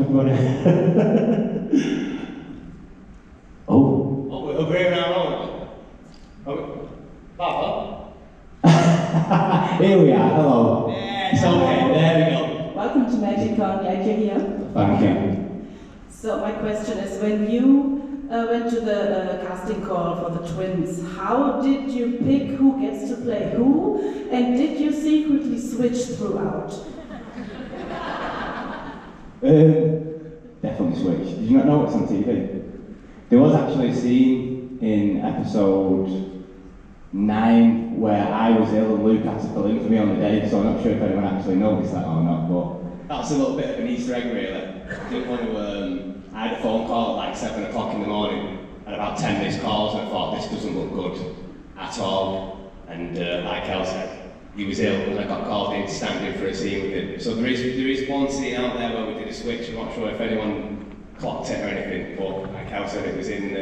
We're going around. Papa? Here we are, hello. Yes, okay, there we go. Welcome to MagicCon, yeah, you're here. Thank you. So my question is, when you went to the casting call for the twins, how did you pick who gets to play who? And did you secretly switch throughout? Definitely switched. Did you not know it's on TV? There was actually a scene in episode 9 where I was ill and Luke had to fill in for me on the day, so I'm not sure if anyone actually noticed that or not, but... That's a little bit of an Easter egg, really. I didn't want to, I had a phone call at like 7 o'clock in the morning, and about 10 missed calls, and I thought, this doesn't look good at all. And like El said, he was ill, and I got called in to stand in for a scene with him. So there is one scene out there where we did a switch. I'm not sure if anyone clocked it or anything, but like El said, it was in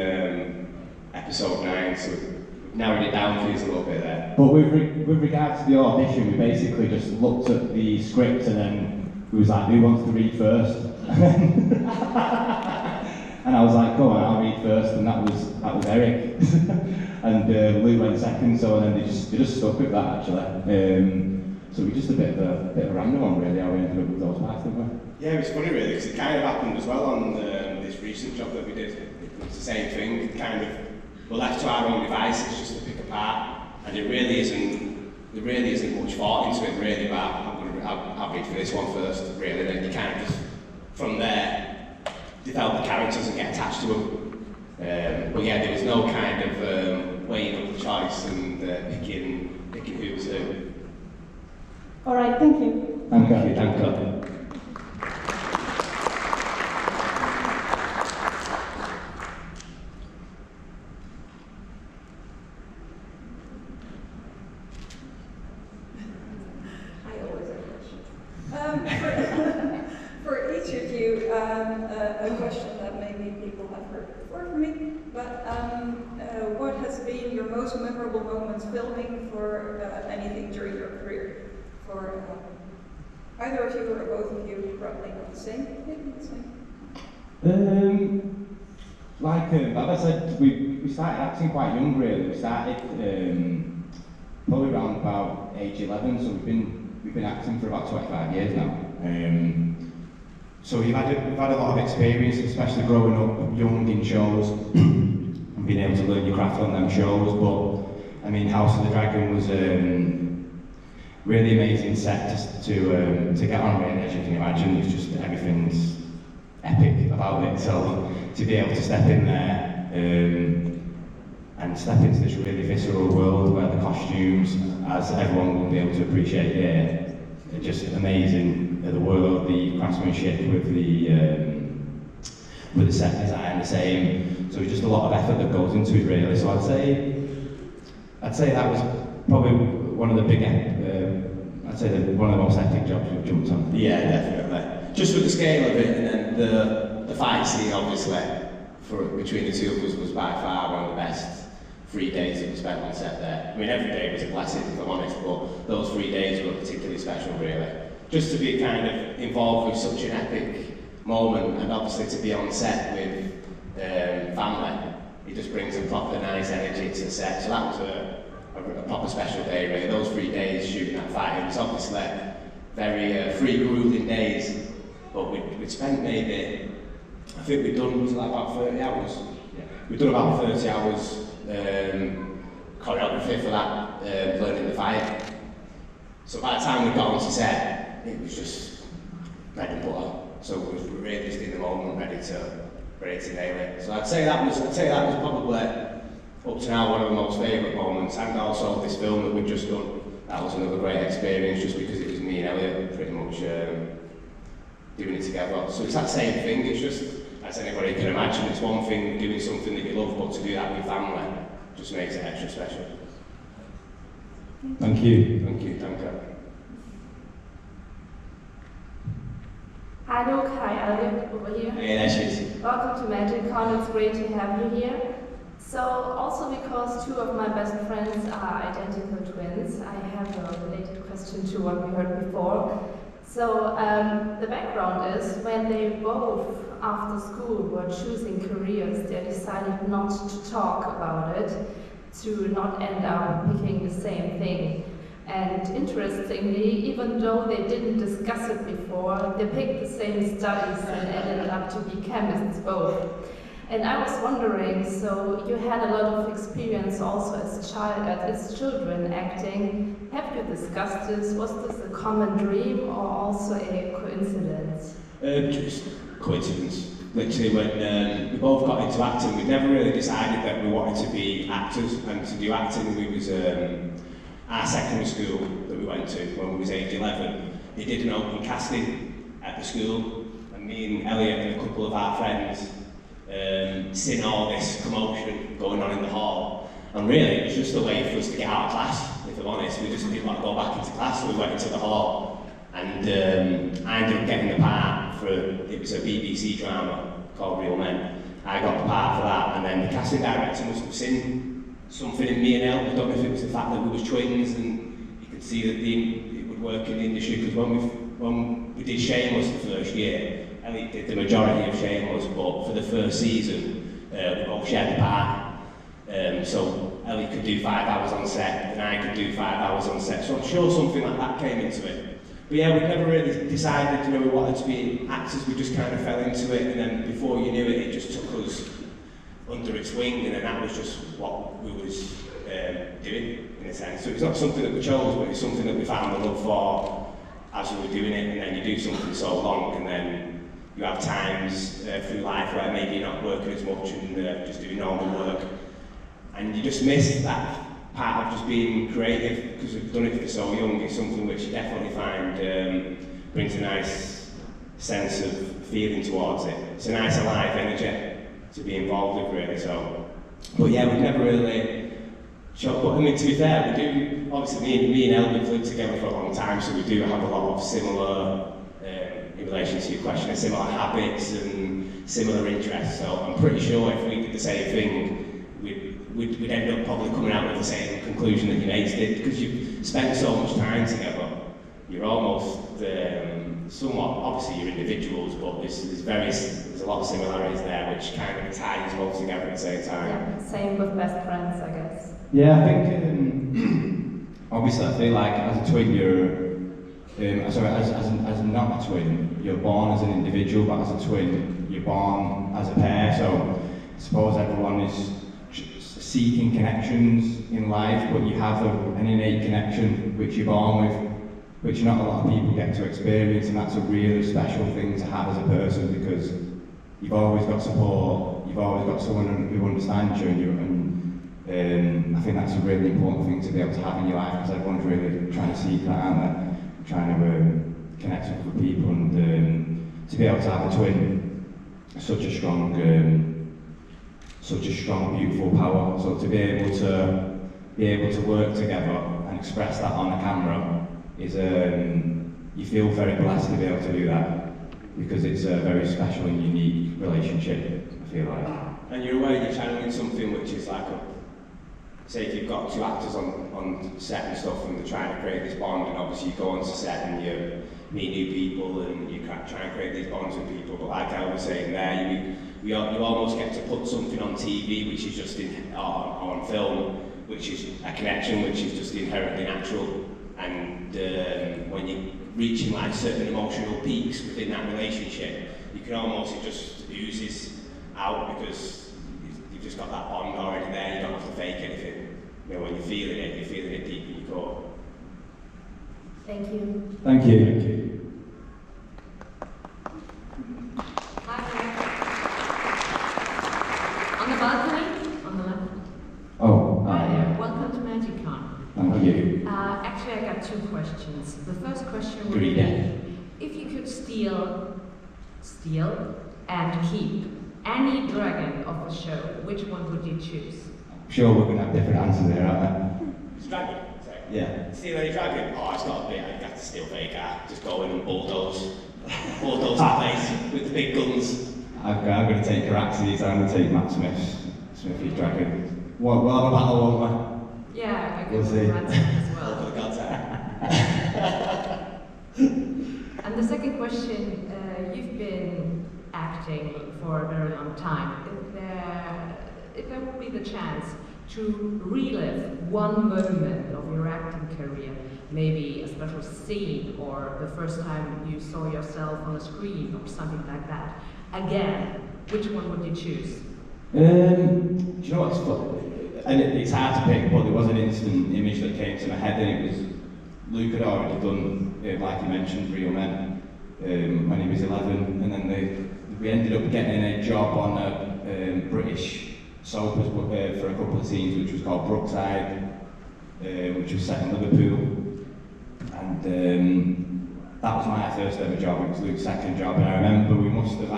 episode 9, so we've narrowed it down for you a little bit there. But with regards to the audition, we basically just looked at the script and then we was like, who wants to read first? And I was like, go on, I'll read first, and that was Eric. And Luke went second, so then they just stuck with that actually. So we just a bit of a random one really, how we ended up with those parts, didn't we? Yeah, it was funny really, because it kind of happened as well on this recent job that we did. It was the same thing, it kind of, we're left to our own devices just to pick apart, and there really isn't much thought into it really, but I'll read for this one first, really, then you kind of just, from there, develop the characters and get attached to them. But yeah, there was no kind of weighing up the choice and picking who was who. All right, thank you. Thank you. Thank you. For each of you, a question that maybe people have heard before from me, but what has been your most memorable moments filming for anything during your career? For either of you or both of you, probably not the same. Maybe the same. Like Baba said, we started acting quite young really. We started probably around about age 11, so we've been acting for about 25 years now. So we've had a lot of experience, especially growing up young in shows and being able to learn your craft on them shows. But I mean, House of the Dragon was really amazing set to get on really, as you can imagine. It's just everything's epic about it. So to be able to step in there and step into this really visceral world where the costumes, as everyone will be able to appreciate here, are just amazing. The world, the craftsmanship with the set design, the same. So it's just a lot of effort that goes into it really. So I'd say that was probably one of the big, one of the most epic jobs we've jumped on. Yeah, definitely. Just with the scale of it, and then the fight scene, obviously, between the two of us was by far one of the best 3 days that we spent on set there. I mean, every day was a blessing, if I'm honest, but those 3 days were particularly special, really. Just to be kind of involved with such an epic moment, and obviously to be on set with family, it just brings a proper nice energy to the set. So that was a proper special day, really. Those 3 days shooting that fight, it was obviously very free, grueling days, but we'd spent maybe, I think we'd done, was it like about 30 hours? Yeah. We'd done about 30 hours choreography for that, learning the fight. So by the time we got onto set, it was just bread and butter. So we were really just in the moment, ready to nail it. So I'd say that was probably up to now one of the most favourite moments, and also this film that we've just done. That was another great experience, just because it was me and Elliott pretty much doing it together. So it's that same thing. It's just, as anybody can imagine, it's one thing doing something that you love, but to do that with family just makes it extra special. Thank you. Thank you. Thank you. Hi Luke, hi Elliott, over here. Hey, there she is. Welcome to MagicCon, it's great to have you here. So, also because two of my best friends are identical twins, I have a related question to what we heard before. So the background is when they both, after school, were choosing careers, they decided not to talk about it, to not end up picking the same thing. And interestingly, even though they didn't discuss it before, they picked the same studies and ended up to be chemists both. And I was wondering, so you had a lot of experience also as children acting. Have you discussed this? Was this a common dream or also a coincidence? Just coincidence. Literally, when we both got into acting, we never really decided that we wanted to be actors, and to do acting, we was our secondary school that we went to when we was age 11. They did an open casting at the school, and me and Elliott and a couple of our friends seen all this commotion going on in the hall, and really it was just a way for us to get out of class. If I'm honest, we just didn't want to go back into class, so we went into the hall, and I ended up getting the part for it was a BBC drama called Real Men. I got the part for that, and then the casting director must have seen something in me and Elle. I don't know if it was the fact that we was twins, and you could see that it would work in the industry, because when we did Shameless the first year, Elliott did the majority of Shameless, but for the first season, we both shared the part. So Elliott could do 5 hours on set, and I could do 5 hours on set. So I'm sure something like that came into it. But yeah, we never really decided, we wanted to be actors. We just kind of fell into it, and then before you knew it, it just took us under its wing, and then that was just what we was doing, in a sense. So it's not something that we chose, but it's something that we found a love for as we were doing it, and then you do something so long, and then you have times through life where maybe you're not working as much and just doing normal work, and you just miss that part of just being creative, because we've done it for so young. It's something which you definitely find brings a nice sense of feeling towards it. It's a nice alive energy to be involved with, really. So, but yeah, we've never really shot. But I mean, to be fair, we do. Obviously, me and Elle have lived together for a long time, so we do have a lot of similar, in relation to your question, similar habits and similar interests. So I'm pretty sure if we did the same thing, we'd end up probably coming out with the same conclusion that your mates did, because you've spent so much time together. You're almost somewhat, obviously you're individuals, but there's a lot of similarities there which kind of ties you both together at the same time. Yeah, same with best friends, I guess. Yeah, I think obviously I feel like as a twin as not a twin, you're born as an individual, but as a twin, you're born as a pair. So I suppose everyone is seeking connections in life, but you have an innate connection which you're born with, which not a lot of people get to experience, and that's a really special thing to have as a person, because you've always got support, you've always got someone who understands you, and I think that's a really important thing to be able to have in your life, because everyone's really trying to seek that, aren't they? Trying to connect with people, and to be able to have a twin, such a strong, beautiful power. So to be able to work together and express that on a camera is you feel very blessed to be able to do that, because it's a very special and unique relationship, I feel like. And you're aware you're channeling something which is like say if you've got two actors on set and stuff, and they're trying to create this bond, and obviously you go onto set and you meet new people and you try and create these bonds with people, but like I was saying there, you almost get to put something on TV which is just on film, which is a connection which is just inherently natural, and when you're reaching like certain emotional peaks within that relationship, you can almost, it just oozes out, because you've just got that bond already there. You don't have to fake anything. When you're feeling it deep in your core. Thank you. Thank you. Thank you. On the balcony, on the left. Oh, Hi yeah. there, welcome to MagicCon. Thank you. Actually, I got 2 questions. The first question would Greedy. be, if you could steal and keep any dragon of the show, which one would you choose? I'm sure we're going to have different answers there, aren't It's dragon. Yeah. Steal any dragon? Oh, it's got to be. I'd have to steal Vega. Just go in and bulldoze the place with the big guns. I'm going to take Caraxes, I'm going to take Matt Smithy's dragon. We'll have a battle, won't we? Yeah, I We'll guess see. that's as Oh, well. for God's sake. you've been acting for a very long time. If there would be the chance to relive one moment of your acting career, maybe a special scene or the first time you saw yourself on a screen or something like that, again, which one would you choose? Do you know what's funny? And it's hard to pick, but there was an instant image that came to my head, and it was Luke had already done, like you mentioned, Real Men when he was 11, and then we ended up getting a job on a British soap for a couple of scenes, which was called Brookside, which was set in Liverpool, and that was my first ever job. It was Luke's second job, and I remember we must have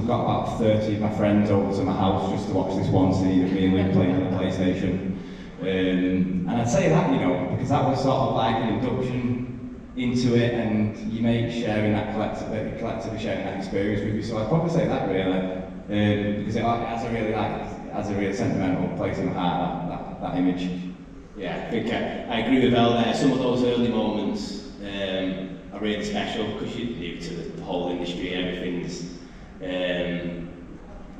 got about 30 of my friends over to my house just to watch this one scene of me and Luke playing on the PlayStation. And I'd say that, you know, because that was sort of like an induction into it, and your mates sharing that collectively sharing that experience with you. So I'd probably say that really, because it has a really sentimental place in my heart, that image. Yeah, I think I agree with Elle there. Some of those early moments are really special because you're new to the whole industry. Everything's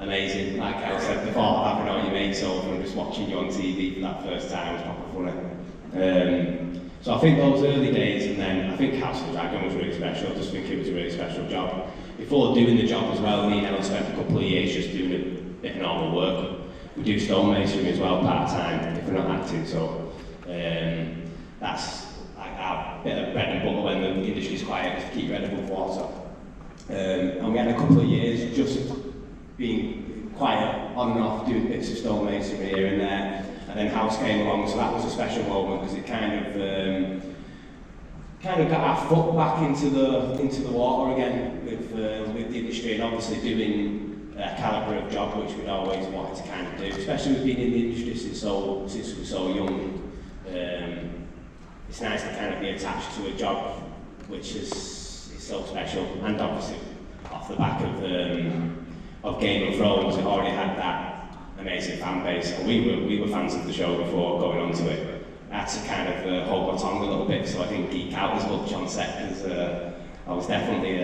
amazing. Like I said before, having all your mates over and just watching you on TV for that first time was proper funny. So I think those early days, and then I think House of the Dragon was really special. I just think it was a really special job. Before doing the job as well, me and Ellen spent a couple of years just doing a bit of normal work. We do stonemasonry as well part-time if we're not acting, so that's like our bit of bread and butter when the industry's quiet, to keep your head above water. And we had a couple of years just being quiet, on and off, doing bits of stonemasonry here and there, and then House came along, so that was a special moment because it kind of got our foot back into the water again with the industry, and obviously doing a calibre of job which we'd always wanted to kind of do, especially with being in the industry since we're so young. It's nice to kind of be attached to a job which is so special, and obviously off the back of Game of Thrones, it already had that amazing fan base, and we were fans of the show before going on to it. I had to kind of hold my tongue a little bit so I didn't geek out as much on set, because I was definitely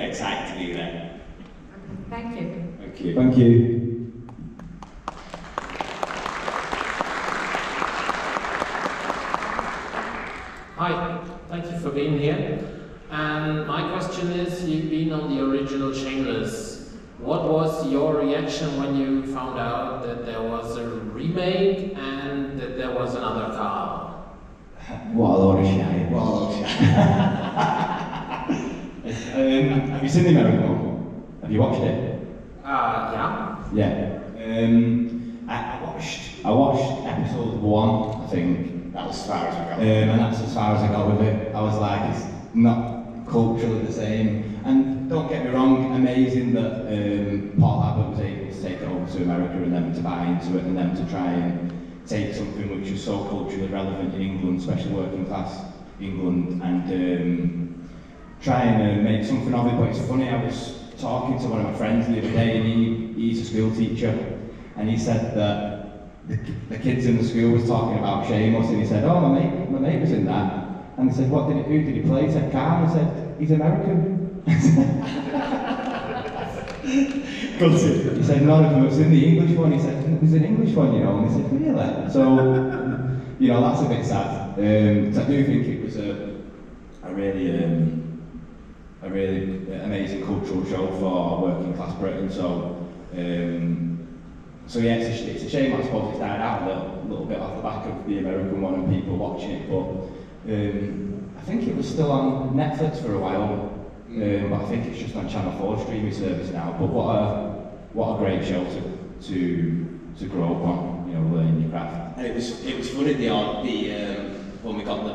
excited to be there. Thank you. Thank you. Thank you. Hi, thank you for being here. And my question is, you've been on the original Shameless. What was your reaction when you found out that there was a remake and that there was another car? What a load of shit. What a load of shit. Have you seen the American one? Have you watched it? Yeah. Yeah. I watched episode 1, I think. That was as far as we got. And that's as far as I got with it. I was like, it's not culturally the same. And don't get me wrong, amazing that Paul Abbott was able to take it over to America and them to buy into it and them to try and take something which was so culturally relevant in England, especially working class England, and try and make something of it. But it's funny, I was talking to one of my friends the other day, and he's a school teacher, and he said that the kids in the school was talking about Shameless, and he said, oh, my mate was in that. And they said, who did he play? He said, Carl. And he said, he's American. He said, none of them was in the English one. He said, it was an English one, you know. And he said, really? So, you know, that's a bit sad. Because I do think it was a really amazing cultural show for working class Britain. So yeah, it's a shame, I suppose, it's died out a little bit off the back of the American one and people watching it, but I think it was still on Netflix for a while, but I think it's just on Channel 4 streaming service now. But what a great show to grow up on, you know, learning your craft. And it was funny when we got the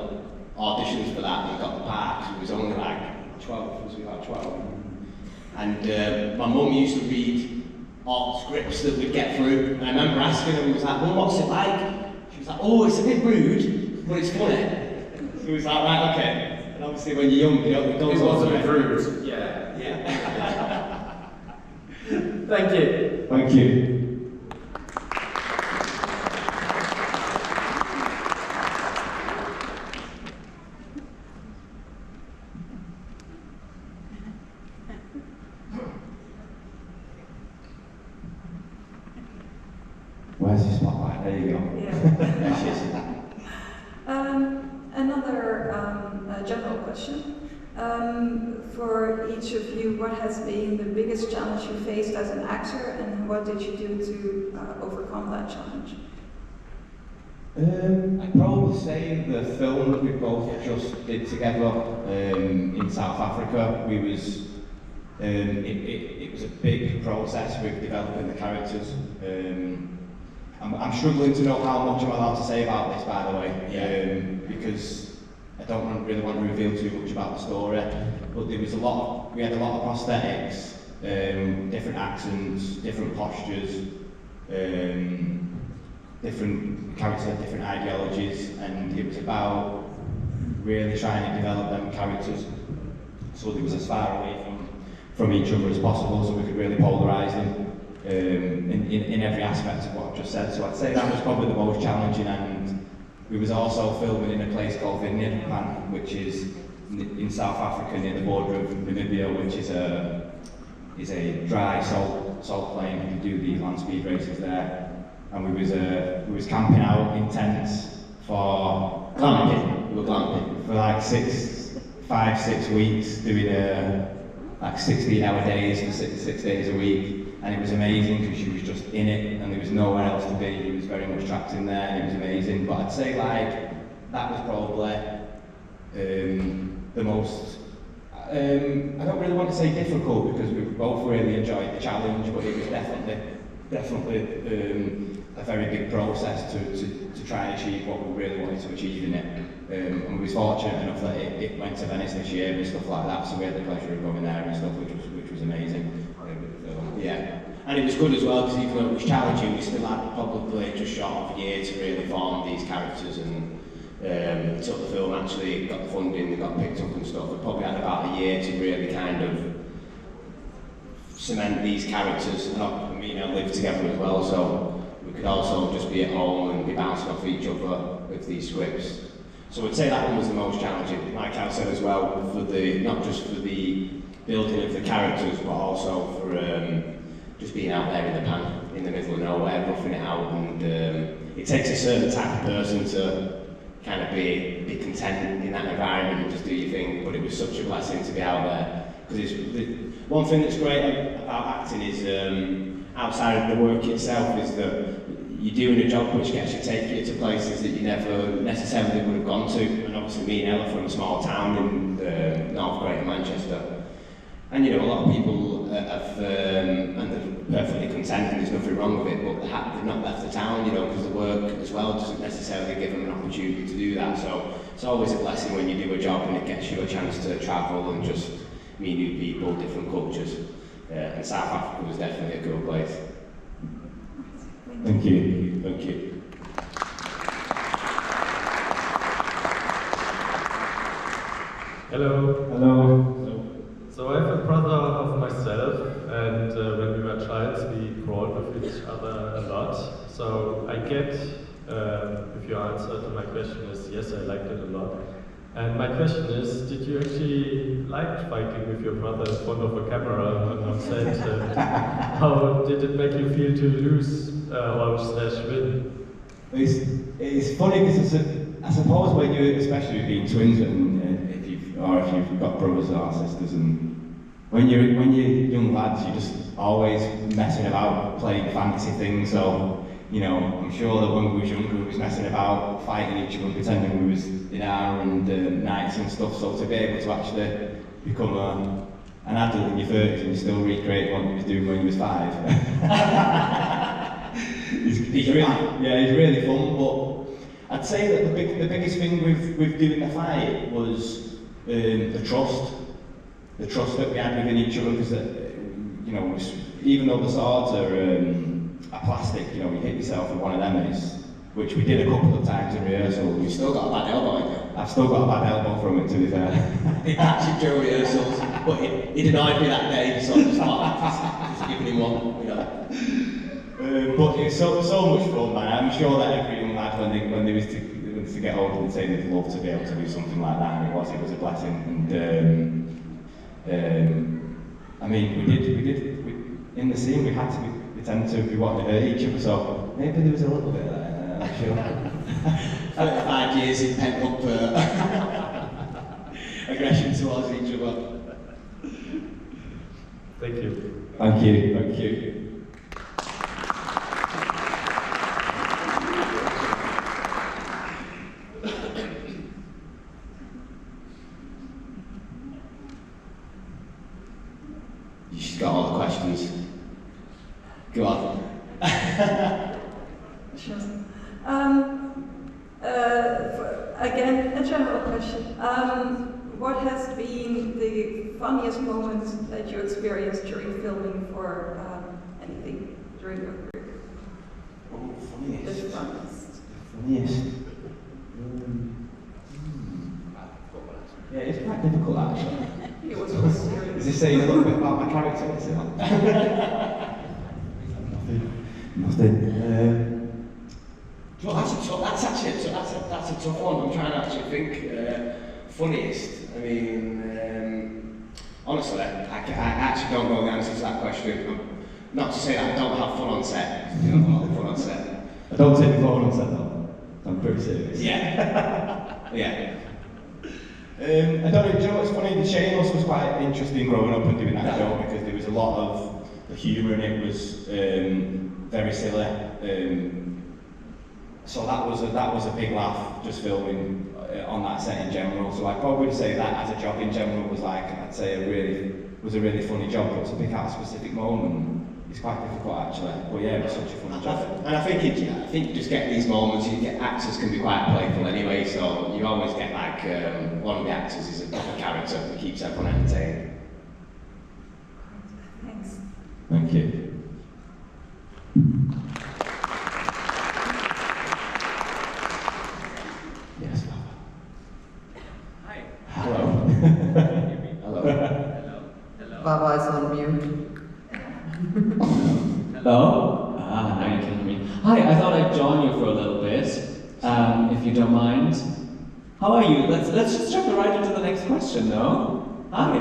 auditions for that and we got the part, 'cause it was only like 12, was we about 12? And my mum used to read all scripts that we'd get through, and I remember asking her, we was like, Mum, what's it like? She was like, oh, it's a bit rude, but it's funny. So we was like, right, okay. And obviously when you're young, you know, it goes It was on a to bit it. rude, yeah. Thank you. Thank you. there you go. Yeah. Another general question. For each of you, what has been the biggest challenge you faced as an actor, and what did you do to overcome that challenge? I'd probably say the film that we both just did together in South Africa. It was a big process with developing the characters. I'm struggling to know how much I'm allowed to say about this, by the way, because I don't really want to reveal too much about the story. But we had a lot of prosthetics, different accents, different postures, different characters had different ideologies, and it was about really trying to develop them characters so they was as far away from each other as possible, so we could really polarise them in every aspect of what I've just said. So I'd say that was probably the most challenging, and we was also filming in a place called Dunkirk, which is in South Africa near the border of Namibia, which is a dry salt plain. We could do the land speed races there. And we was camping out in tents for Glamping. We were glamping. For like 5-6 weeks, doing like 16-hour days for 6 days a week, and it was amazing because she was just in it, and there was nowhere else to be. He was very much trapped in there, and it was amazing. But I'd say like that was probably the most. I don't really want to say difficult because we both really enjoyed the challenge, but it was definitely a very big process to try and achieve what we really wanted to achieve in it. And we was fortunate enough that it went to Venice this year and stuff like that, so we had the pleasure of going there and stuff, which was amazing. Yeah, and it was good as well because even though it was challenging, we still had probably just short of a year to really form these characters, and until the film actually got the funding, they got picked up and stuff. We probably had about a year to really kind of cement these characters, and me and I lived together as well, so we could also just be at home and be bouncing off each other with these scripts. So I'd say that one was the most challenging, like I said as well, not just for the building of the characters, but also for just being out there in the pan, in the middle of nowhere, roughing it out, and it takes a certain type of person to kind of be content in that environment and just do your thing, but it was such a blessing to be out there. Because one thing that's great about acting is, outside of the work itself, is that you're doing a job which gets you, take you to places that you never necessarily would have gone to. And obviously me and Ella are from a small town in North Greater Manchester. And you know, a lot of people and they're perfectly content and there's nothing wrong with it, but they've not left the town, you know, because the work as well doesn't necessarily give them an opportunity to do that. So it's always a blessing when you do a job and it gets you a chance to travel and just meet new people, different cultures. And South Africa was definitely a cool place. Thank you. Thank you. Hello. Hello. So I have a brother of myself, and when we were child, we crawled with each other a lot. So I get, if your answer to my question is yes, I liked it a lot. And my question is, did you actually like fighting with your brother in front of a camera on set? How did it make you feel to lose or /win? It's funny because I suppose when you, especially being twins, and if you've got brothers or sisters, and when you're young lads, you're just always messing about, playing fantasy things. So you know, I'm sure that when we was younger, we was messing about, fighting each other, pretending we was in our and nights and stuff. So to be able to actually become an adult in your 30s and you still recreate what you was doing when you was 5. It's really fun. But I'd say that the biggest thing with doing the fight was the trust that we had within each other, because you know, even though the swords are plastic, you know, you hit yourself with one of them, which we did a couple of times in rehearsal. You've still got a bad elbow, haven't you? I've still got a bad elbow from it, to be fair. It actually during rehearsals, but it annoyed me that day, so I just thought, just giving him one, you know. But It's so much fun, man. I'm sure that every young lad, when they was to get older, would say they'd love to be able to do something like that, and it was a blessing. And I mean, we did in the scene we had to pretend to be wanting to hurt each other, so maybe there was a little bit of that. I'm sure. 5 years in pent up aggression towards each other. Thank you. Thank you, thank you. She's got all the questions. Go on. Sure. Again, a general question. What has been the funniest moment that you experienced during filming for anything during your career? Oh, The funniest. funniest. Funniest. Yeah, it's quite difficult actually. It was all Is serious. this saying a little bit about my character? Is it? Nothing. Well, that's a tough one. I'm trying to actually think. Funniest. I mean, honestly, I actually don't know the answer to that question. Not to say that I don't have fun on set. You know, I have fun on set. I don't take my phone on set though. I'm pretty serious. Yeah. Yeah. I don't know, do you know what's funny? The Shameless was quite interesting growing up and doing that show because there was a lot of the humour in it was very silly. So that was a big laugh just filming on that set in general. So I'd probably say that as a job in general was like, I'd say a really funny job, but to pick out a specific moment, it's quite difficult actually. But yeah, it was such a fun job. And I think you just get these moments. You get actors can be quite playful anyway, so you always get like one of the actors is a proper character that keeps everyone entertained. Thanks. Thank you. Yes, Baba. Hi. Hello. Hello. Baba is on mute. Hello? Ah, now you can hear me. Hi, I thought I'd join you for a little bit, if you don't mind. How are you? Let's just jump right into the next question, no? Hi.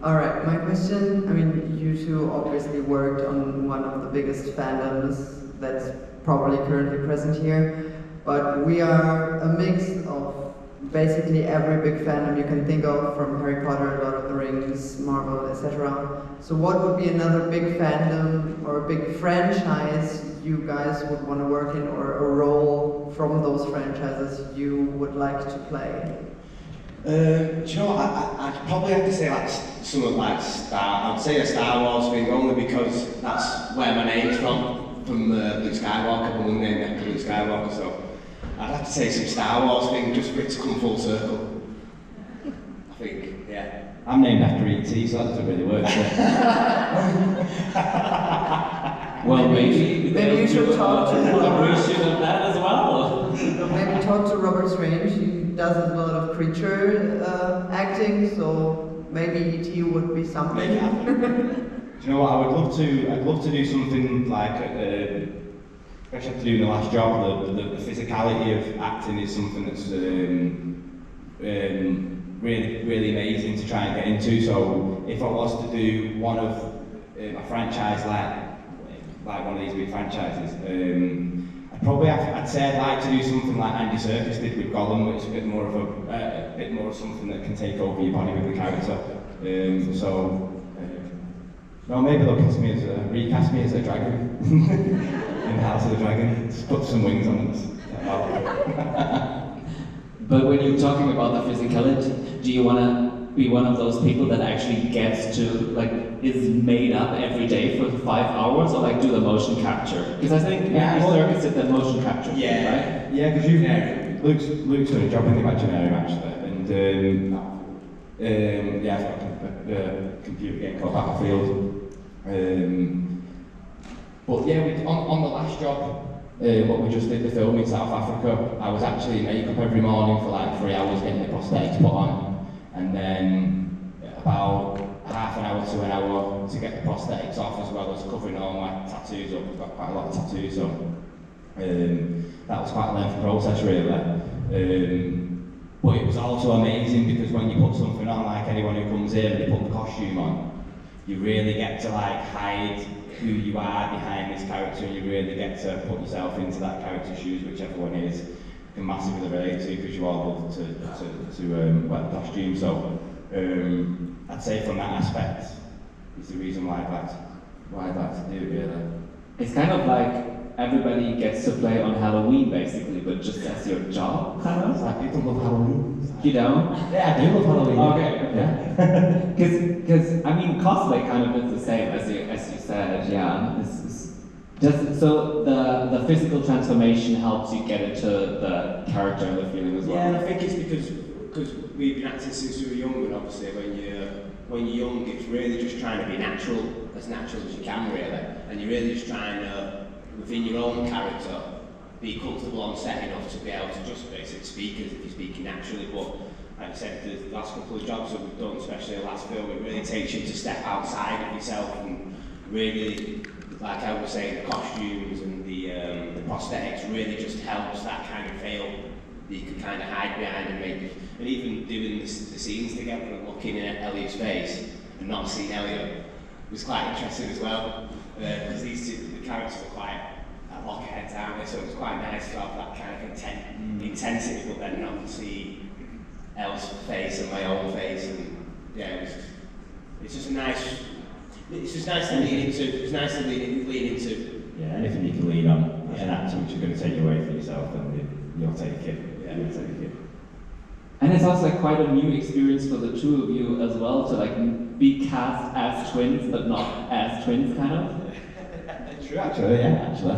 Alright, my question, I mean, you two obviously worked on one of the biggest fandoms that's probably currently present here, but we are a mix of basically every big fandom you can think of, from Harry Potter, Lord of the Rings, Marvel, etc. So what would be another big fandom or a big franchise you guys would want to work in, or a role from those franchises you would like to play? Do you know what, I'd probably have to say like something like I'd say a Star Wars thing, only because that's where my name's from Luke Skywalker, my mum named me after Luke Skywalker, so I'd have to say some Star Wars thing just for it to come full circle. I think, yeah. I'm named after E.T., so that doesn't really work. Well, maybe you should talk to a version of that as well. Maybe talk to Robert Strange. He does a lot of creature acting, so maybe E.T. would be something. Do you know what? I'd love to do something like, especially after doing the last job. The physicality of acting is something that's really amazing to try and get into. So if I was to do one of a franchise like one of these big franchises, I'd say I'd like to do something like Andy Serkis did with Gollum, which is a bit more of something that can take over your body with the character. No, maybe they'll recast me as a dragon in House of the Dragon. Just put some wings on it. But when you're talking about the physicality, do you want to be one of those people that actually gets to, like, is made up every day for 5 hours, or like do the motion capture? Because I think Andy Serkis did the motion capture thing, right? Yeah, because Luke's done a job in the Imaginarium actually, and yeah, I've got a computer game called Battlefield. But yeah, on the last job, what we just did, the film in South Africa, I was actually in makeup every morning for like 3 hours getting the prosthetics put on, and then about half an hour to an hour to get the prosthetics off, as well as covering all my tattoos up. I've got quite a lot of tattoos, so that was quite a lengthy process really. But it was also amazing because when you put something on, like anyone who comes here and they put the costume on, you really get to like hide who you are behind this character, and you really get to put yourself into that character's shoes, which everyone is can massively relate to because you all love to wear the costume. So I'd say from that aspect is the reason why I'd like to do it, really. It's kind of like everybody gets to play on Halloween, basically, but just as your job, kind of. It's like people love Halloween. You know? Yeah, I do love Halloween. Okay. Yeah. Because I mean, cosplay kind of is the same as you said. Yeah. It's just so the physical transformation helps you get into the character and the feeling as well. Yeah, and I think it's because we've been acting since we were young, and obviously when you're young, it's really just trying to be natural as you can, really, and you're really just trying to, within your own character, be comfortable on set enough to be able to just basically speak as if you're speaking naturally. But like I said, the last couple of jobs that we've done, especially the last film, it really takes you to step outside of yourself and really, like I was saying, the costumes and the prosthetics really just helps that kind of veil that you can kind of hide behind and make. And even doing the scenes together and looking at Elliott's face and not seeing Elliott was quite interesting as well, because these two, the characters are quite lockerheads, aren't they? So it was quite nice to have that kind of intensity, but then not see Elle's face and my own face, and yeah, it's just nice. It's just nice to lean into. It's nice to lean into. Yeah, anything you can lean on as an actor, which is going to take you away from yourself, and you'll take it. Yeah, you'll take it. And it sounds like quite a new experience for the two of you as well, to like be cast as twins, but not as twins, kind of. True, actually, yeah, actually.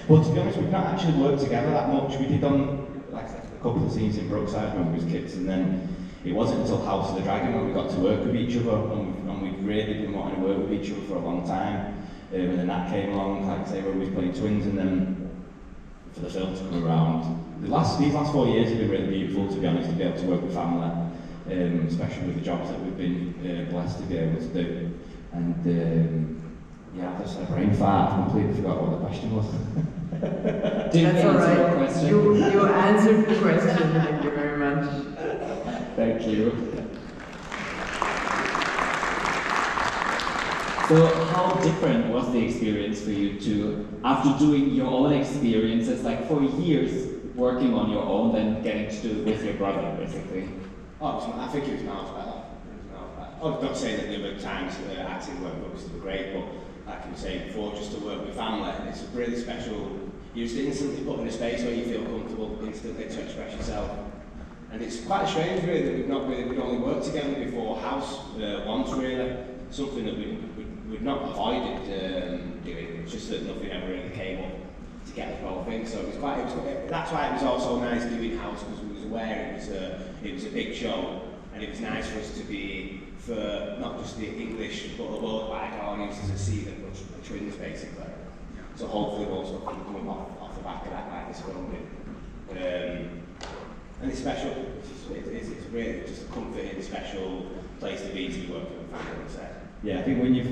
Well, to be honest, we've not actually worked together that much. We did on like a couple of scenes in Brookside when we was kids, and then it wasn't until House of the Dragon when we got to work with each other, and we've really been wanting to work with each other for a long time. And then that came along, like I say, when we was playing twins, and then for the film to come around. These last 4 years have been really beautiful, to be honest, to be able to work with family, especially with the jobs that we've been blessed to be able to do. And yeah, I've just had a brain fart. I completely forgot what the question was. That's all right. You answered the question. Thank you very much. Thank you. So how different was the experience for you two, after doing your own experiences, like for years working on your own, then getting to do it with your brother, basically? Oh, I think it was miles better. I'm not saying that the other times acting weren't obviously great, but like I was saying before, just to work with family, it's really special. You're just instantly put in a space where you feel comfortable instantly to express yourself. And it's quite strange really that we'd only worked together before House once really. Something that we'd not avoided doing. It's just that nothing ever really came up to get the whole thing. So that's why it was also nice doing House, because we was aware it was a big show, and it was nice for us to be, for not just the English but a worldwide audiences to see that we're twins basically. So hopefully more stuff can come off the back of that, like this film did. And it's special. It's really just a comforting, special place to be working with family on set. Yeah, I think when you,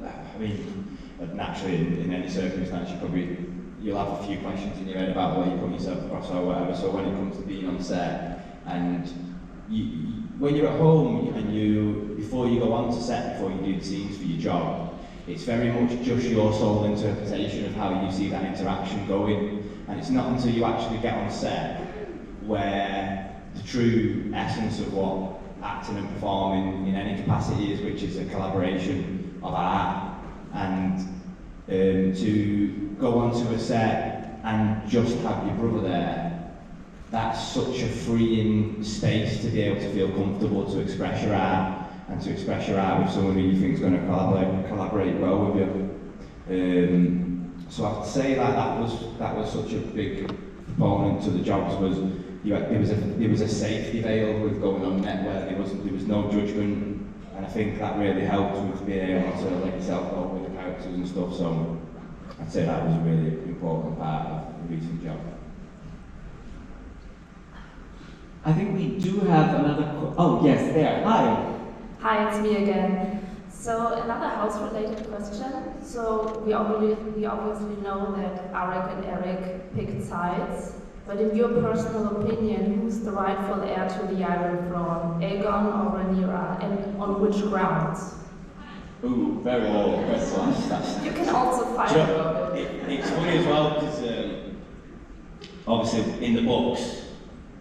I mean, naturally in any circumstance, you'll have a few questions in your head about the way you put yourself across or whatever. So when it comes to being on set, and when you're at home and before you go on to set, before you do the scenes for your job, it's very much just your sole interpretation of how you see that interaction going. And it's not until you actually get on set where the true essence of what acting and performing in any capacity is, which is a collaboration of art. And to go onto a set and just have your brother there, that's such a freeing space to be able to feel comfortable to express your art, and to express your art with someone who you think is going to collaborate well with you. So I have to say that was such a big component to the jobs. There was a safety veil with going on net where there was no judgment, and I think that really helped with being able to let yourself go with the characters and stuff. So I'd say that was a really important part of the recent job. I think we do have another. Oh yes, there. Hi. Hi, it's me again. So another house-related question. So we obviously know that Arik and Eric picked sides, but in your personal opinion, who's the rightful heir to the Iron Throne, Aegon or Rhaenyra, and on which grounds? Ooh, very low. That's You can also fight So, about it. it's funny as well because obviously in the books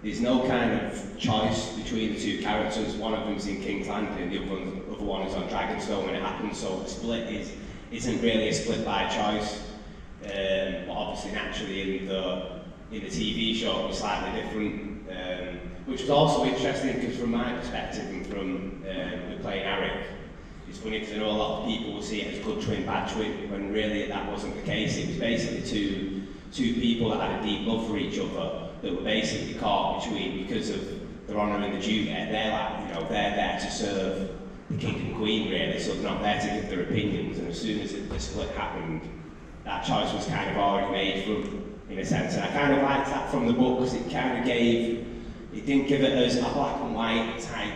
there's no kind of choice between the two characters. One of them's in King's Landing, the other one is on Dragonstone when it happens. So the split isn't really a split by choice. But obviously naturally in the TV show it was slightly different, which was also interesting because from my perspective and from playing Eric, it's funny because I know a lot of people will see it as good twin, bad twin, when really that wasn't the case. It was basically two people that had a deep love for each other that were basically caught between, because of their honour and the duty, they're like, they're there to serve the king and queen really, so they're not there to give their opinions, and as soon as the split happened, that choice was kind of already made from, in a sense, and I kind of liked that from the book because it kind of it didn't give it as a black and white type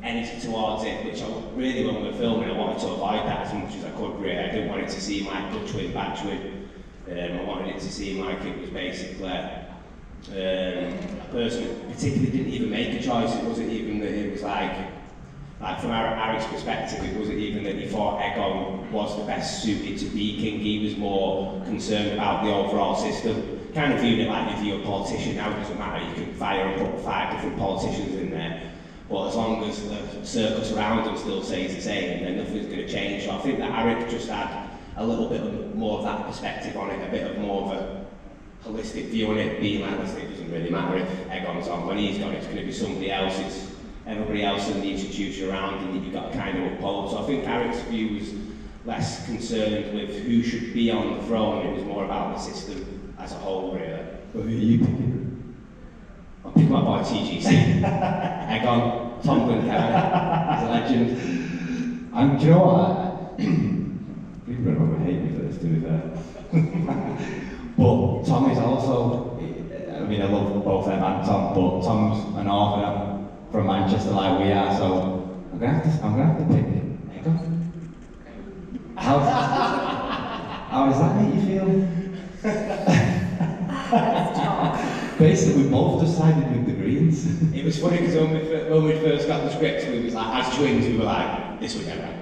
energy towards it, which really when we were filming I wanted to avoid that as much as I could really. I didn't want it to seem like good twin, bad twin. I wanted it to seem like it was basically a person that particularly didn't even make a choice. It wasn't even that it was like from Eric's perspective, it wasn't even that he thought Aegon was the best suited to be king. He was more concerned about the overall system. Kind of viewed it like if you're a politician now, it doesn't matter, you can fire and put 5 different politicians in there. But as long as the circus around them still stays the same, then nothing's going to change. So I think that Eric just had a little bit more of that perspective on it, a bit of more of a holistic view on it, being like, listen, it doesn't really matter if Aegon's on. When he's gone, it's going to be somebody else. It's everybody else in the institution around him that you've got to kind of uphold. So I think Eric's view was less concerned with who should be on the throne. It was more about the system as a whole, really. But who are you picking? I'll pick my boy TGC. Aegon, Tom Glencairn, he's a legend. And do you know what? People are going to hate me for this, to be fair. But Tom is also, I mean, I love both them and Tom, but Tom's an orphan from Manchester like we are, so I'm gonna have to pick Aegon. How does that make you feel? Basically, we both decided with the Greens. It was funny because when we first got the script, we was like, as twins, we were like, this would never happen.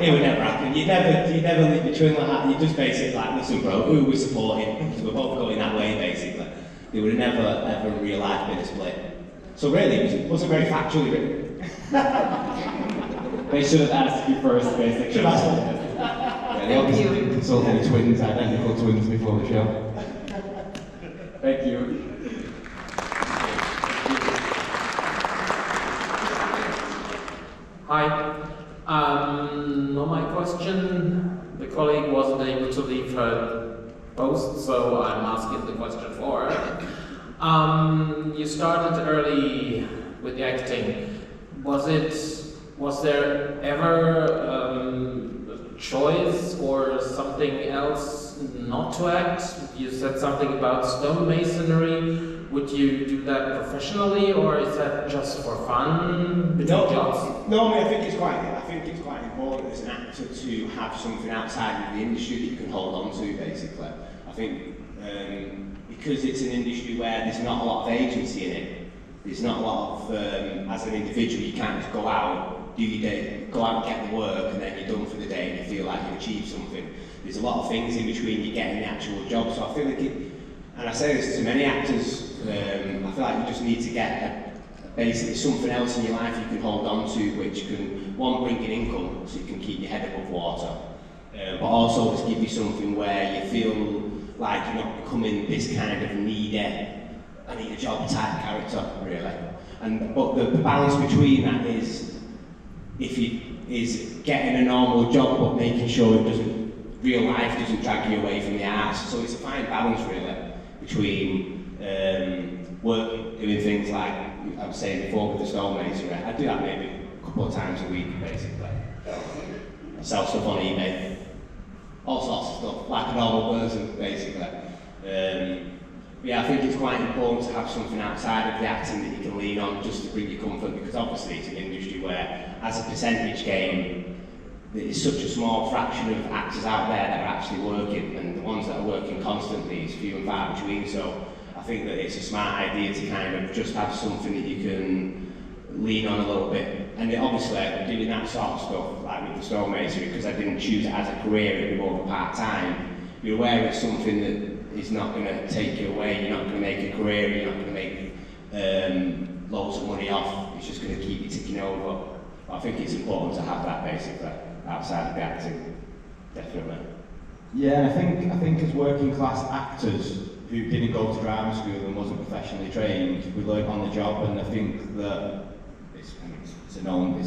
It would never happen. You'd never leave your twin like that. You just basically like, listen, bro, who we're supporting? Because we're both going that way, basically. They would have never, ever in real life been a split. So really, it wasn't very factually written. They should have asked you first, basically. Should have asked Yeah, they obviously consulted twins, identical twins before the show. Thank you. Hi. On my question, the colleague wasn't able to leave her post, so I'm asking the question for her. You started early with the acting. Was there ever a choice or something else not to act? You said something about stonemasonry. Would you do that professionally, or is that just for fun between jobs? No, I think it's quite important as an actor to have something outside of the industry that you can hold on to, basically. I think because it's an industry where there's not a lot of agency in it, there's not a lot of, as an individual, you can't just go out, do your day, go out and get the work, and then you're done for the day and you feel like you've achieved something. There's a lot of things in between you getting the actual job, so I feel like and I say this to many actors, I feel like you just need to get basically something else in your life you can hold on to, which can, one, bring in income, so you can keep your head above water, but also just give you something where you feel like you're not becoming this kind of needy, I need a job type character, really. But the balance between that is getting a normal job but making sure real life doesn't drag you away from the arts. So it's a fine balance, really, between work, doing things like I was saying before with the stonemasonry. I do that maybe a couple of times a week, basically. I sell stuff on eBay, all sorts of stuff, like a normal person, basically. Yeah, I think it's quite important to have something outside of the acting that you can lean on just to bring you comfort, because obviously it's an industry where, as a percentage game, there's such a small fraction of actors out there that are actually working, and the ones that are working constantly is few and far between. So I think that it's a smart idea to kind of just have something that you can lean on a little bit. And obviously, doing that sort of stuff, like with the stonemasonry, because I didn't choose it as a career, it was more of a part-time, you're aware it's something that is not going to take you away, you're not going to make a career, you're not going to make loads of money off, it's just going to keep you ticking over. But I think it's important to have that basically, outside of the acting, definitely. Yeah, and I think as working class actors who didn't go to drama school and wasn't professionally trained, we learned on the job, and I think that it's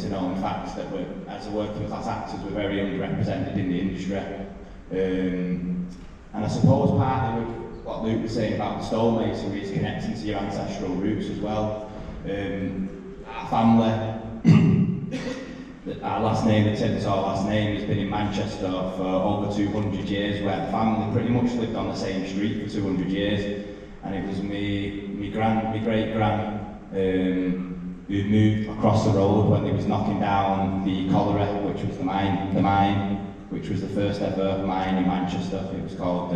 a known fact that as a working class actors we're very underrepresented in the industry. And I suppose partly with what Luke was saying about the stonemasonry is connecting to your ancestral roots as well. Our family, our last name, the Tittensor last name, has been in Manchester for over 200 years, where the family pretty much lived on the same street for 200 years. And it was my great-gran who moved across the road when they was knocking down the colliery, which was the mine, which was the first ever mine in Manchester. It was called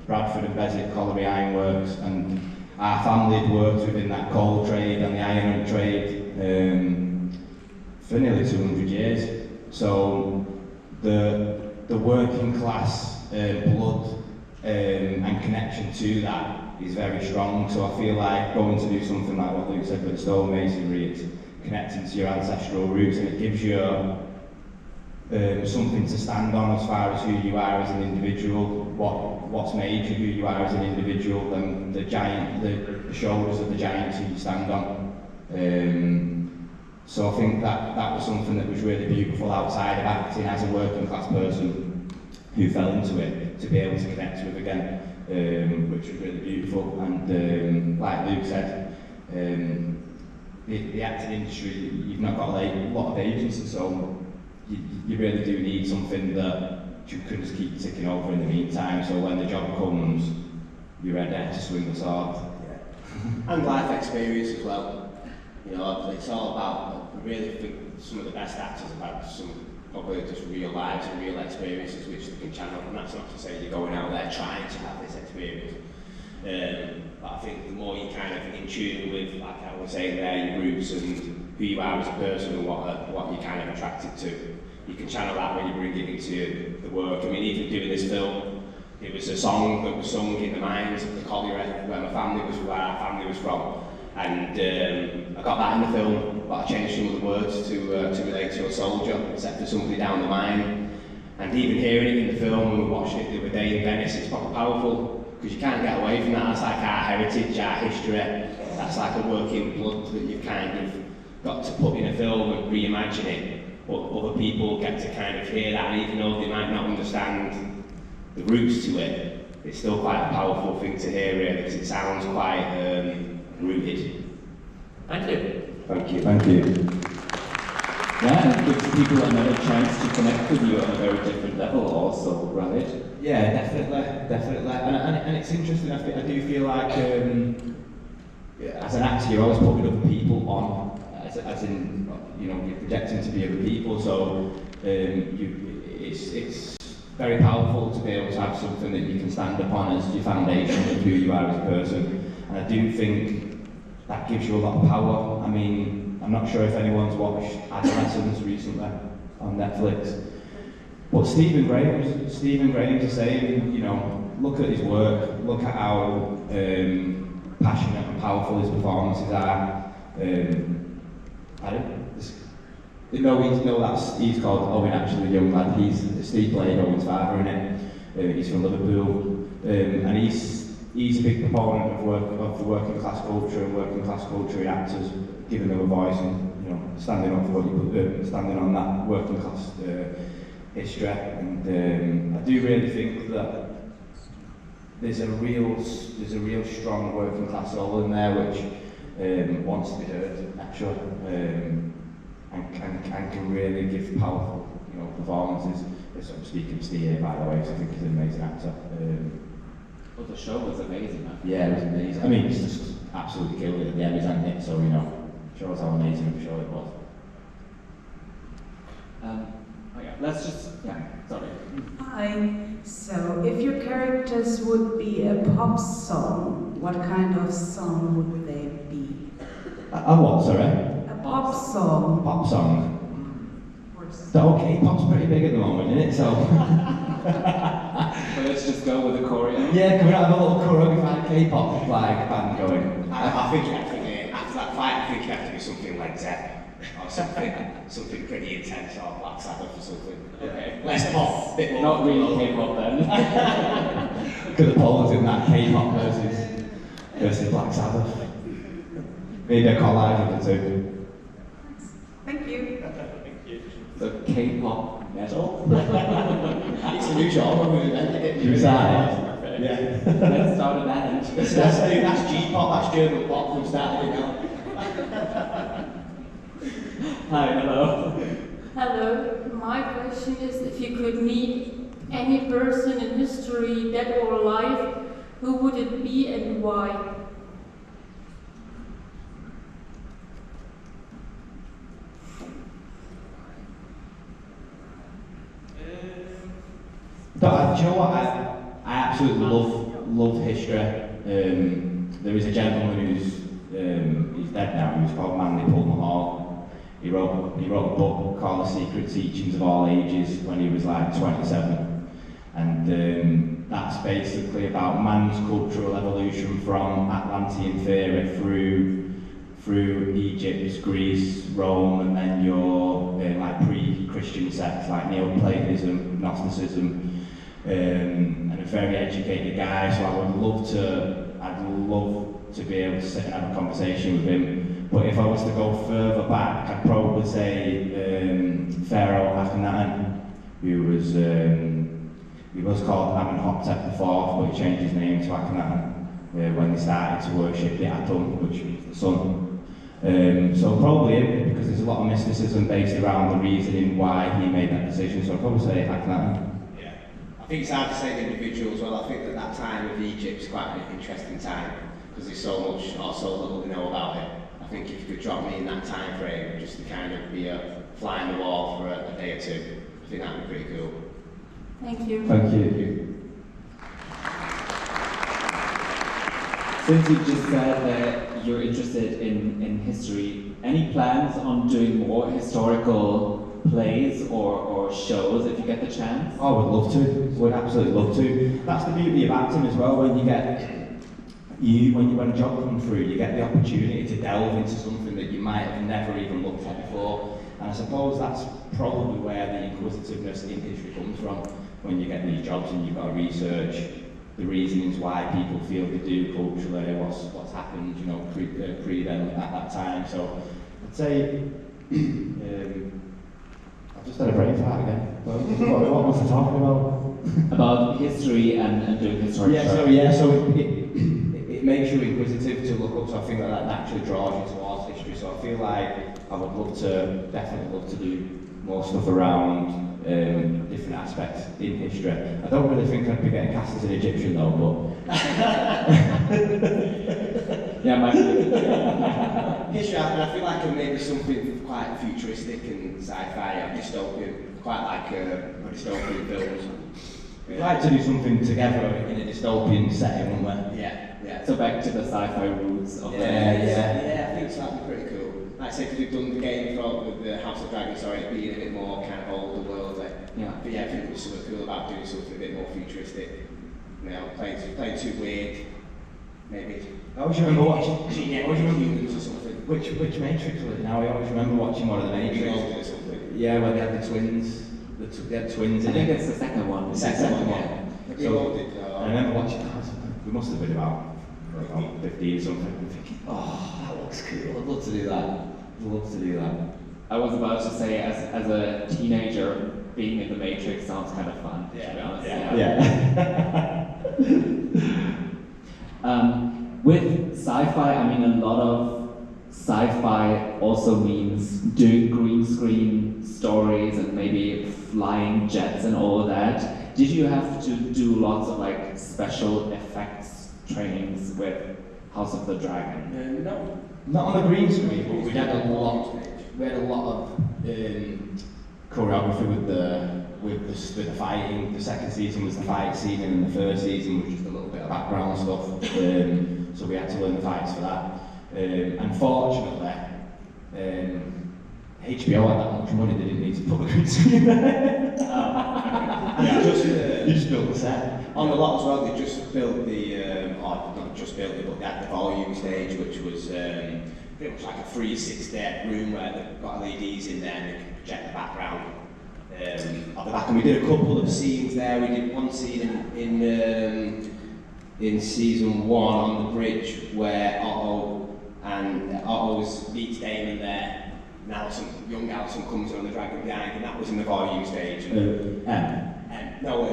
Bradford and Beswick Colliery Ironworks, and our family had worked within that coal trade and the iron trade for nearly 200 years. So the working class blood and connection to that is very strong. So I feel like going to do something like what Luke said with the stonemasonry, it's connecting to your ancestral roots, and it gives you something to stand on as far as who you are as an individual, what's made you who you are as an individual, and the shoulders of the giants who you stand on. So I think that was something that was really beautiful outside of acting as a working class person who fell into it, to be able to connect with again, which was really beautiful. And like Luke said, the acting industry, you've not got a lot of agency, so you really do need something that you can just keep ticking over in the meantime, so when the job comes, you're ready to swing the sword. Yeah. And life experience as well. You know, it's all about, I really think some of the best actors have had some probably just real lives and real experiences which they can channel, and that's not to say you're going out there trying to have this experience. But I think the more you're kind of in tune with, like I was saying there, your roots and who you are as a person and what you're kind of attracted to, you can channel that when you bring it into the work. I mean, even doing this film, it was a song that was sung in the mines of the colliery where our family was from. And I got that in the film, but I changed some of the words to relate to a soldier, except for somebody down the mine. And even hearing it in the film, when we watched it the other day in Venice, it's proper powerful, because you can't get away from that. That's like our heritage, our history. That's like a working blood that you've kind of got to put in a film and reimagine it. But other people get to kind of hear that, and even though they might not understand the roots to it, it's still quite a powerful thing to hear, really, because it sounds quite rooted. Thank you. Thank you. Thank you. Yeah, and it gives people another chance to connect with you on a very different level also, right? Yeah, definitely. And it's interesting, I do feel like as an actor you're always putting other people on, as in, you know, you're projecting to be other people, so it's very powerful to be able to have something that you can stand upon as your foundation of who you are as a person. And I do think that gives you a lot of power. I mean, I'm not sure if anyone's watched Adolescence recently on Netflix, but Stephen Graham's is saying, you know, look at his work, look at how passionate and powerful his performances are. He's called Owen, actually, the young lad. Steve played Owen's father in it. He's from Liverpool, and he's a big proponent of the working class culture and working class culture in actors, giving them a voice and, you know, standing up for what standing on that working class history. And I do really think that there's a real strong working class soul in there which wants to be heard, actually, and can really give powerful, you know, performances. I'm speaking of Steve here, by the way, because I think he's an amazing actor. Well, the show was amazing, man. Yeah, it was amazing. I mean, it's just absolutely killed it at the Emmys, hasn't it? So, you know, shows how amazing of a show it was. Let's just, sorry. Hi. So, if your characters would be a pop song, what kind of song would they be? A what, sorry? A pop song. Pop song. Worse. So K-pop's pretty big at the moment, isn't it? So But let's just go with the choreo. yeah, can we not have a little choreographed K-pop flag band going? I think after that fight, I think you have to be something like Zep or something pretty intense, or Black Sabbath or something. Okay. Less pop, bit more. Not really K-pop then. Look at the polls in that K-pop versus Black Sabbath. Maybe a collage of the two. Thank you. So K-pop metal? It's a new genre, we invented it. You decide. Yeah. Let's start a band. That's G-pop, that's German pop from starting it now. Hi, hello. Hello, my question is if you could meet any person in history, dead or alive, who would it be and why? Do you know what? I absolutely love history. There is a gentleman who's he's dead now. He was called Manly Pulmer Hall. He wrote a book called The Secret Teachings of All Ages when he was like 27, and that's basically about man's cultural evolution from Atlantean theory through Egypt, Greece, Rome, and then your like pre-Christian sects like Neoplatonism, Gnosticism. And a very educated guy, so I'd love to be able to sit and have a conversation with him. But if I was to go further back, I'd probably say Pharaoh Akhenaten, who was he was called Amenhotep IV, but he changed his name to Akhenaten when they started to worship the Atum, which means the sun. So probably him, because there's a lot of mysticism based around the reasoning why he made that decision. So I'd probably say Akhenaten. I think it's hard to say the individual as well. I think that time of Egypt is quite an interesting time because there's so much or so little we know about it. I think if you could drop me in that time frame, just to kind of be a fly on the wall for a day or two, I think that would be pretty cool. Thank you. Thank you. Since you just said that you're interested in history, any plans on doing more historical plays or shows if you get the chance? Oh, we'd love to. We'd absolutely love to. That's the beauty of acting as well. When when a job comes through, you get the opportunity to delve into something that you might have never even looked at before. And I suppose that's probably where the inquisitiveness in history comes from. When you get these jobs and you've got to research the reasons why people feel they do culturally, what's happened, you know, pre them at that time. So I'd say. I've just had a brain fart again. What was I talking about? About history and doing historical shows. So it makes you inquisitive to look up. So I think that naturally draws you towards history. So I feel like I would definitely love to do more stuff around different aspects in history. I don't really think I'd be getting cast as an Egyptian though, but yeah, might be. History, I feel like maybe something quite futuristic and sci-fi or dystopian, quite like a dystopian film. we'd like to do something together in a dystopian setting, wouldn't we? Yeah. So back to the sci-fi roots of Yeah, I think so, that'd be pretty cool. Like I say, because we've done the Game of Thrones with the House of Dragons, so it being a bit more kind of older worldly. Yeah. But yeah, I think there's something cool about doing something a bit more futuristic. You know, playing too weird, maybe. I always remember watching. Humans or something. Which Matrix was it now? I always remember watching one of the Matrix. Or something. Yeah, where they had the twins. They had twins I in think it. it's the second one. The second one. We So, all did. I remember watching that. We must have been about 15 or something. I'm thinking, oh, that looks cool. I'd love to do that. I'd love to do that. I was about to say, as a teenager, being in the Matrix sounds kind of fun, to be honest. With sci-fi, I mean, a lot of sci-fi also means doing green screen stories and maybe flying jets and all of that. Did you have to do lots of like special effects trainings with House of the Dragon? No. Not on the green screen, but we had a lot. We had a lot of choreography with the fighting. The second season was the fight scene, and the first season was just a little bit of background stuff. So we had to learn the fights for that. Unfortunately, HBO had that much money, they didn't need to put a green screen there. You just built the set. On the lot as well, they just built the, or not just built it, but they had the volume stage, which was pretty much like a 360 room where they've got LEDs in there and they can project the background of the back. And we did a couple of scenes there. We did one scene in season 1 on the bridge where Otto meets Damon there. Now young Alison comes on the dragon behind, and that was in the volume stage. No,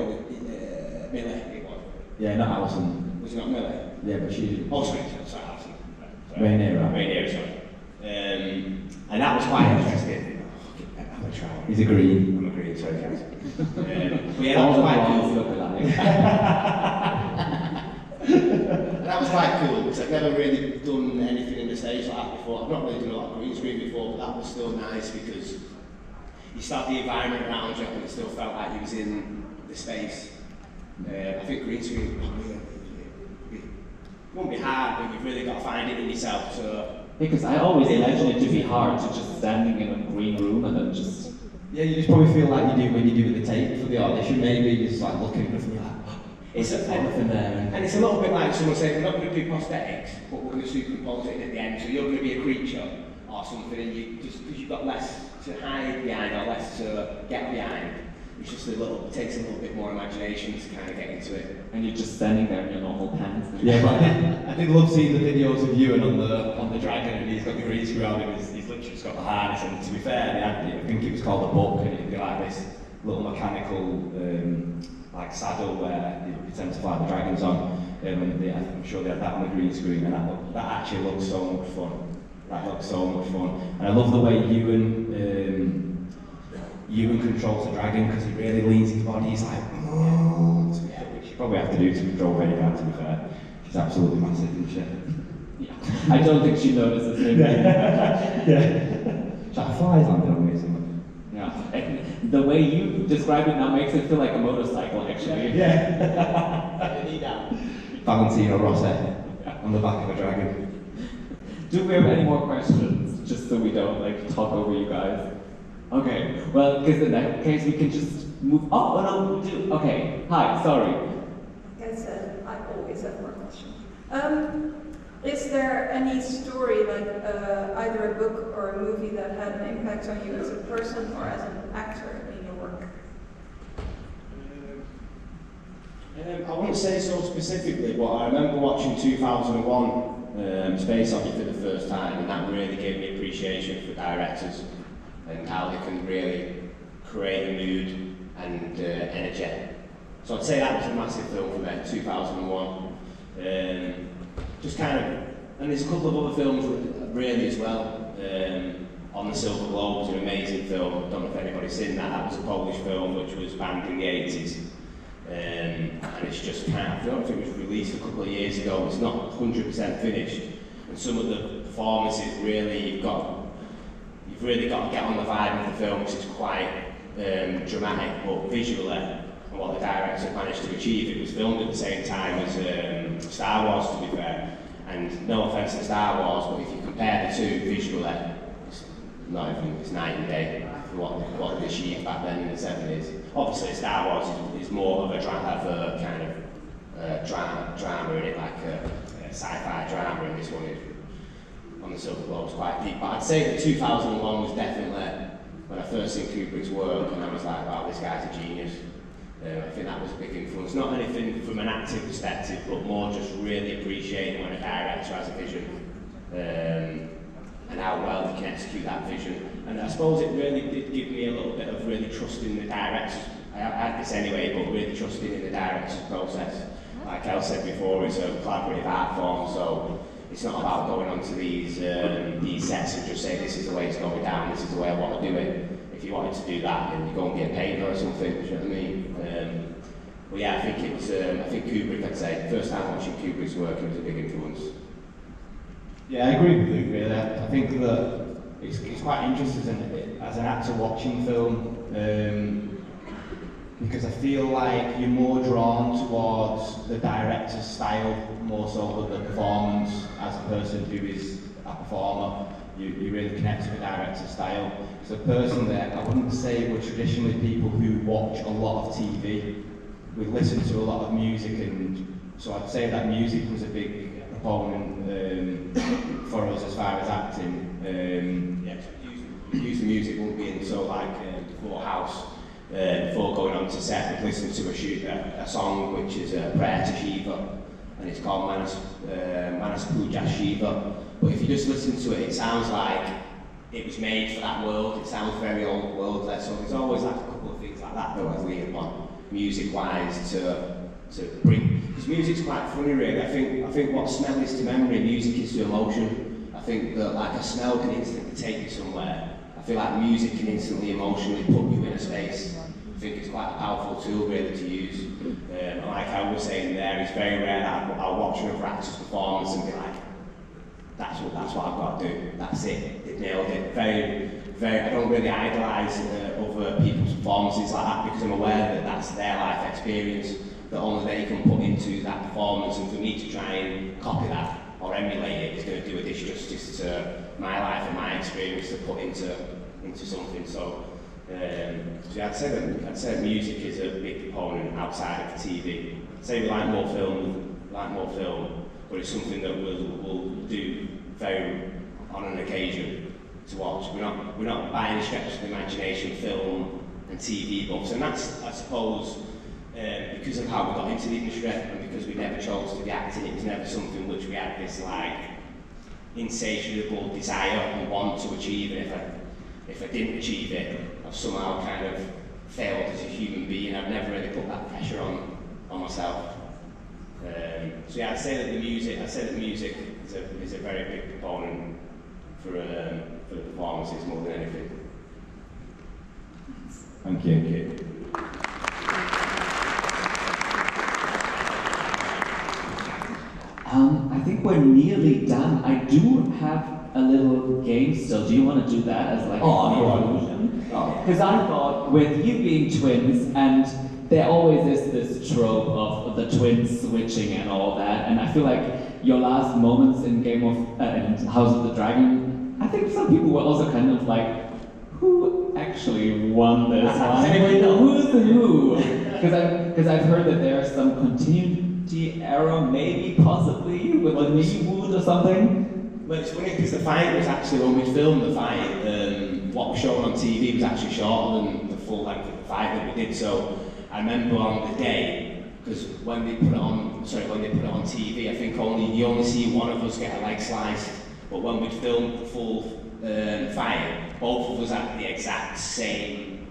Millie, it was. Yeah, not Alison. Was it not Millie? Yeah, but she... Oh, sorry, Alison. Rhaenyra. Rhaenyra, sorry. And that was quite interesting. I'm a try. He's a green. I'm a green, sorry, guys. But yeah, that was quite cool. And that was quite cool, because I've never really done anything in the stage like that before. I've not really done a lot of green screen before, but that was still nice because you start the environment around you and it still felt like you was in the space. I think green screen it won't be hard, but you've really got to find it in yourself. So because I always imagine it to be hard to just standing in a green room and then just... Yeah, you just probably feel like you do when you do the tape for the audition, maybe you're just like looking at it like, it's everything there. And it's a little bit like someone saying, we're not going to do prosthetics, but we're going to superimpose it in at the end, so you're going to be a creature or something, and you just, because you've got less to hide behind or less to get behind, it's just it takes a little bit more imagination to kind of get into it. And you're just standing there in your normal pants. Yeah, but I did love seeing the videos of Ewan on the dragon, and he's got the green screen on him, he's literally just got the harness, and to be fair, they had, I think it was called a book, and it'd be like this little mechanical like saddle where you pretend to fly the dragons on, and I'm sure they had that on the green screen, and that actually looked so much fun. That looked so much fun, and I love the way Ewan controls the dragon, because he really leans his body. He's like, oh, which you probably have to do to control Rhaenyra, to be fair. She's absolutely massive, isn't she? Yeah. I don't think she notices him. Yeah. She's like, flies landed on me or something. Yeah. And the way you describe it now makes it feel like a motorcycle, actually. Yeah. Valentino Rossi on the back of a dragon. Do we have any more questions, just so we don't talk over you guys? Okay, well, because in that case we can just move. Oh no, we do. Okay, hi, sorry. Like I said, I always have more questions. Is there any story, like either a book or a movie, that had an impact on you as a person or as an actor in your work? I wouldn't say so specifically, but I remember watching 2001 Space Odyssey for the first time, and that really gave me appreciation for directors and how they can really create a mood and energy. So I'd say that was a massive film for me, 2001. Just kind of, and there's a couple of other films really as well. On the Silver Globes, an amazing film. I don't know if anybody's seen that. That was a Polish film which was banned in the 80s. And it's just kind of, I don't know if it was released a couple of years ago. It's not 100% finished. And some of the performances really, you've really got to get on the vibe of the film, because it's quite dramatic, but visually, and what the director managed to achieve. It was filmed at the same time as Star Wars, to be fair. And no offence to Star Wars, but if you compare the two visually, it's night and day for what they achieved back then in the 70s. Obviously, Star Wars is more of a kind of drama in it, like a sci-fi drama, and this one is on the Silver Globes quite deep. But I'd say that 2001 was definitely when I first seen Kubrick's work, and I was like, wow, this guy's a genius. I think that was a big influence. Not anything from an acting perspective, but more just really appreciating when a director has a vision and how well they can execute that vision. And I suppose it really did give me a little bit of really trusting the director. I had this anyway, but really trusting in the director's process. Like I said before, it's a collaborative art form, so it's not about going onto these sets and just saying this is the way it's going down, this is the way I want to do it. If you wanted to do that, then you go and get a painter or something, do you know what I mean? But yeah, I think it was, I think Kubrick, I'd say, first time watching Kubrick's work, it was a big influence. Yeah, I agree with Luke, really. I think that it's quite interesting as an actor watching film, because I feel like you're more drawn towards the director's style more so than the performance as a person who is a performer. you really connect with the director's style. So personally, I wouldn't say we're traditionally people who watch a lot of TV. We listen to a lot of music, and so I'd say that music was a big proponent for us as far as acting. Using music won't be in, so like before house, before going on to set, we'd listen to a song which is a prayer to Shiva, and it's called Manas Puja Shiva. But if you just listen to it, it sounds like it was made for that world. It sounds very old world. So there's always like a couple of things like that that I was leaning upon, music-wise, to bring. Because music's quite funny, really. I think what smell is to memory, music is to emotion. I think that like a smell can instantly take you somewhere. I feel like music can instantly emotionally put you in a space. I think it's quite a powerful tool really to use. And like I was saying there, it's very rare that I'll watch another actor's performance and be like, that's what I've got to do. That's it. They've nailed it. I don't really idolise other people's performances like that because I'm aware that that's their life experience that only they can put into that performance, and for me to try and copy that or emulate it is going to do a disjustice to my life and my experience to put into something. So I'd say that music is a big component outside of TV. I'd say we like more film, but it's something that we'll do very on an occasion to watch. We're not by any stretch of the imagination film and TV buffs, and that's, I suppose, because of how we got into the industry and because we never chose to be acting. It was never something which we had this like insatiable desire and want to achieve. And if I didn't achieve it, I've somehow kind of failed as a human being. I've never really put that pressure on myself. So yeah, I'd say that music is a very big component for the performances more than anything. Thank you. I think we're nearly done. I do have a little game still. Do you want to do that as like a conclusion? Because I thought with you being twins, and there always is this trope of the twins switching and all that, and I feel like your last moments in House of the Dragon, I think some people were also kind of like, who actually won this one? Does anybody know? Who's the who? Because I've heard that there's some continuity error, maybe, possibly, with the knee wound or something. Well, it's funny because the fight was actually, when we filmed the fight, what was shown on TV was actually shorter than the full length of the fight that we did. So I remember on the day, because when they put it on TV, I think you only see one of us get a leg sliced. But when we filmed the full fight, both of us had the exact same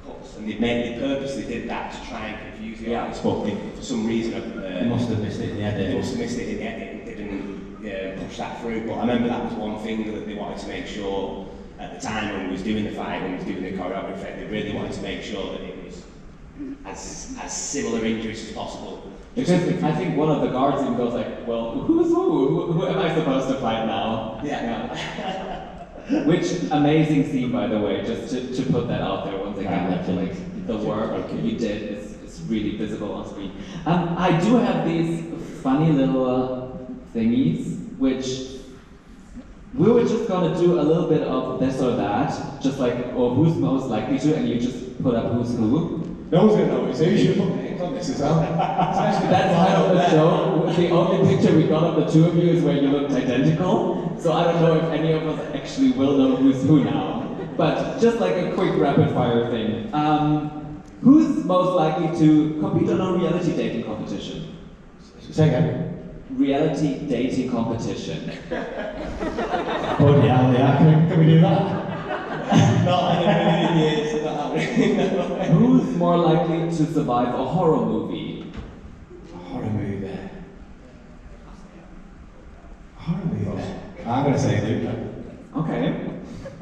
cuts, and they purposely did that to try and confuse the audience. But for some reason, They must have missed it in the edit. They must have missed it in the edit and didn't push that through. But I remember that was one thing that they wanted to make sure at the time when we was doing the fight, when we was doing the choreography, they really wanted to make sure that it was as similar injuries as possible. Because I think one of the guards even goes like, well, who's who? Who am I supposed to fight now? Yeah. Which amazing scene, by the way, just to put that out there once again. I feel like the work you did is really visible on screen. I do have these funny little thingies, which we were just gonna do a little bit of this or that, just like, or who's most likely to, and you just put up who's who. No one's going to know it's who. You should put names on this as well. That's kind of the show. The only picture we got of the two of you is where you looked identical. So I don't know if any of us actually will know who's who now. But just like a quick rapid fire thing. Who's most likely to compete on a reality dating competition? Say again. Reality dating competition. Oh yeah, can we do that? Not in a million years. Who's more likely to survive a horror movie? Horror movie. I'm gonna say Luca. Okay.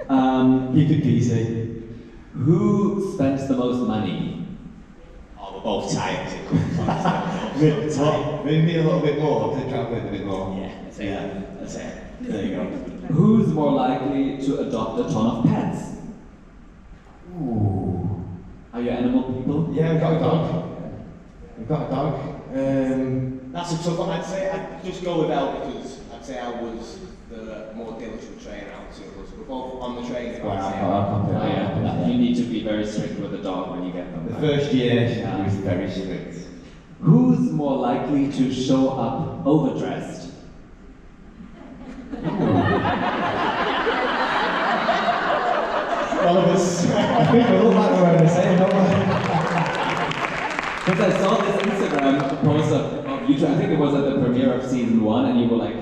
You could PC. Who spends the most money? Oh, we're both tight. Maybe a little bit more, to travel a bit more. Yeah, that's it. There you go. Who's more likely to adopt a ton of pets? Ooh. Are you animal people? Yeah, we've got a dog. That's a tough one. I'd say I'd just go with Elle because I've I'd say I was the more diligent trainer out of the two of us. We're both on the train. Well, I'll completely Oh, yeah. You need to be very strict with the dog when you get them. The right? first year, he was very strict. Who's more likely to show up overdressed? All of us. I think we look like we're wearing the same, don't we? Because I saw this Instagram post of you two, I think it was at the premiere of season 1, and you were like,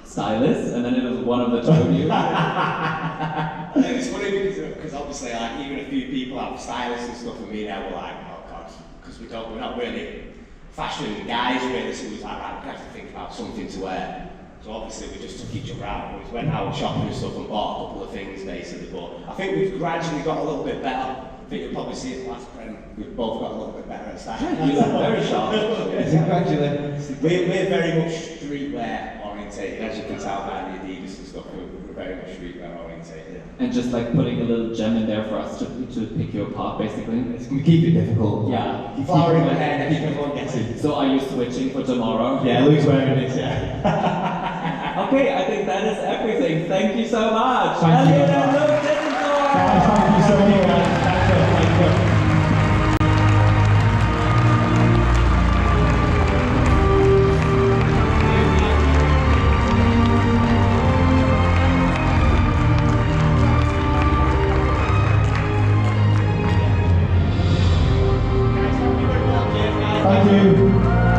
stylists, and then it was one of the two of you. And it's funny because obviously, like, even a few people have stylists and stuff, and me and I were like, oh god, because we're not really fashion guys really, so we was like, right, we have to think about something to wear. So obviously we just took each other out, we went out shopping and stuff and bought a couple of things basically, but I think we've gradually got a little bit better. I think you'll probably see it last prem, we've both got a little bit better at style. You look very sharp. Congratulations. We're very much streetwear orientated, as you can tell by the Adidas and stuff, we're very much streetwear orientated. And just like putting a little gem in there for us to pick you apart, basically. We keep it difficult. Yeah. Flower in my hair and keep everyone guessing. So are you switching for tomorrow? Yeah, Luke's wearing this, yeah. Okay, I think that is everything. Thank you so much. Thank you. Elliott and Luke Tittensor. Guys, thank you so much. Thank you. Thank you.